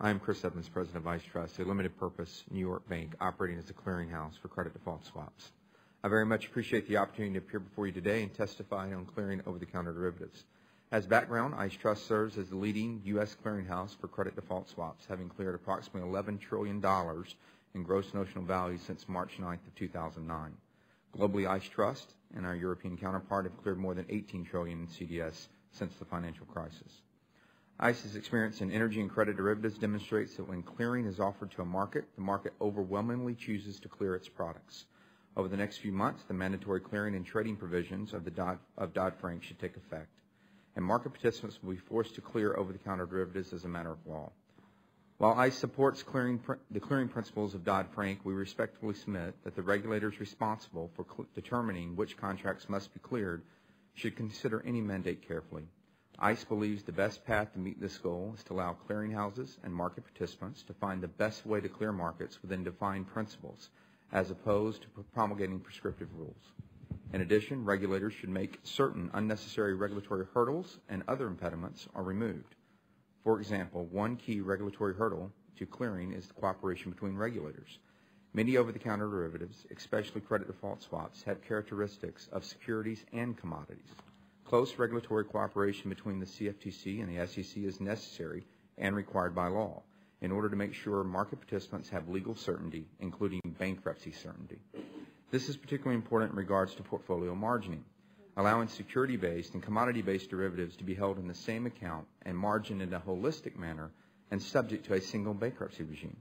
I am Chris Edmonds, President of ICE Trust, a limited-purpose New York bank operating as a clearinghouse for credit default swaps. I very much appreciate the opportunity to appear before you today and testify on clearing over-the-counter derivatives. As background, ICE Trust serves as the leading U.S. clearinghouse for credit default swaps, having cleared approximately $11 trillion in gross notional value since March 9th of 2009. Globally, ICE Trust and our European counterpart have cleared more than $18 trillion in CDS since the financial crisis. ICE's experience in energy and credit derivatives demonstrates that when clearing is offered to a market, the market overwhelmingly chooses to clear its products. Over the next few months, the mandatory clearing and trading provisions of Dodd-Frank should take effect, and market participants will be forced to clear over-the-counter derivatives as a matter of law. While ICE supports the clearing principles of Dodd-Frank, we respectfully submit that the regulators responsible for determining which contracts must be cleared should consider any mandate carefully. ICE believes the best path to meet this goal is to allow clearinghouses and market participants to find the best way to clear markets within defined principles, as opposed to promulgating prescriptive rules. In addition, regulators should make certain unnecessary regulatory hurdles and other impediments are removed. For example, one key regulatory hurdle to clearing is the cooperation between regulators. Many over-the-counter derivatives, especially credit default swaps, have characteristics of securities and commodities. Close regulatory cooperation between the CFTC and the SEC is necessary and required by law in order to make sure market participants have legal certainty, including bankruptcy certainty. This is particularly important in regards to portfolio margining, allowing security-based and commodity-based derivatives to be held in the same account and margined in a holistic manner and subject to a single bankruptcy regime.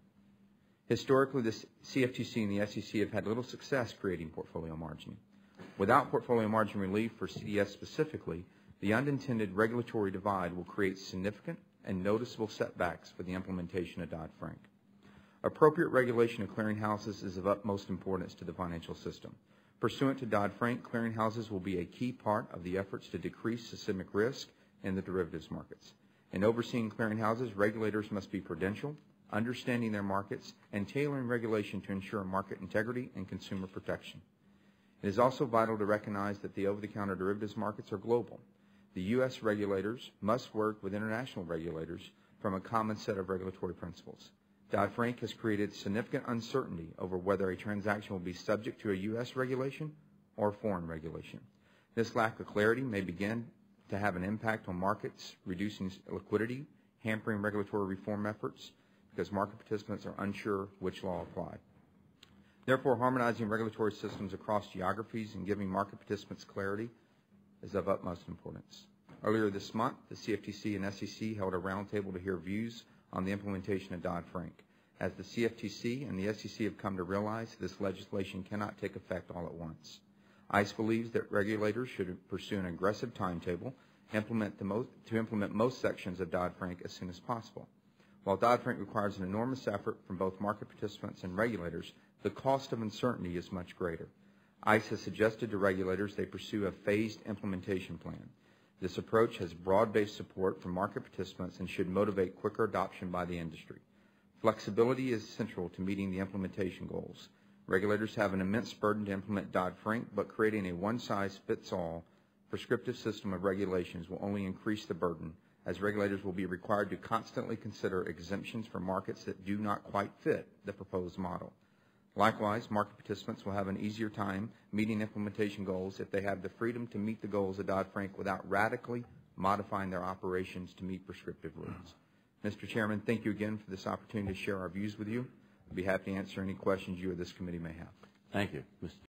Historically, the CFTC and the SEC have had little success creating portfolio margining. Without portfolio margin relief for CDS specifically, the unintended regulatory divide will create significant and noticeable setbacks for the implementation of Dodd-Frank. Appropriate regulation of clearinghouses is of utmost importance to the financial system. Pursuant to Dodd-Frank, clearinghouses will be a key part of the efforts to decrease systemic risk in the derivatives markets. In overseeing clearinghouses, regulators must be prudential, understanding their markets, and tailoring regulation to ensure market integrity and consumer protection. It is also vital to recognize that the over-the-counter derivatives markets are global. The U.S. regulators must work with international regulators from a common set of regulatory principles. Dodd-Frank has created significant uncertainty over whether a transaction will be subject to a U.S. regulation or foreign regulation. This lack of clarity may begin to have an impact on markets, reducing liquidity, hampering regulatory reform efforts, because market participants are unsure which law apply. Therefore, harmonizing regulatory systems across geographies and giving market participants clarity is of utmost importance. Earlier this month, the CFTC and SEC held a roundtable to hear views on the implementation of Dodd-Frank. As the CFTC and the SEC have come to realize, this legislation cannot take effect all at once. ICE believes that regulators should pursue an aggressive timetable to implement most sections of Dodd-Frank as soon as possible. While Dodd-Frank requires an enormous effort from both market participants and regulators, the cost of uncertainty is much greater. ICE has suggested to regulators they pursue a phased implementation plan. This approach has broad-based support from market participants and should motivate quicker adoption by the industry. Flexibility is central to meeting the implementation goals. Regulators have an immense burden to implement Dodd-Frank, but creating a one-size-fits-all prescriptive system of regulations will only increase the burden, as regulators will be required to constantly consider exemptions for markets that do not quite fit the proposed model. Likewise, market participants will have an easier time meeting implementation goals if they have the freedom to meet the goals of Dodd-Frank without radically modifying their operations to meet prescriptive rules. Mr. Chairman, thank you again for this opportunity to share our views with you. I'd be happy to answer any questions you or this committee may have. Thank you. Mr.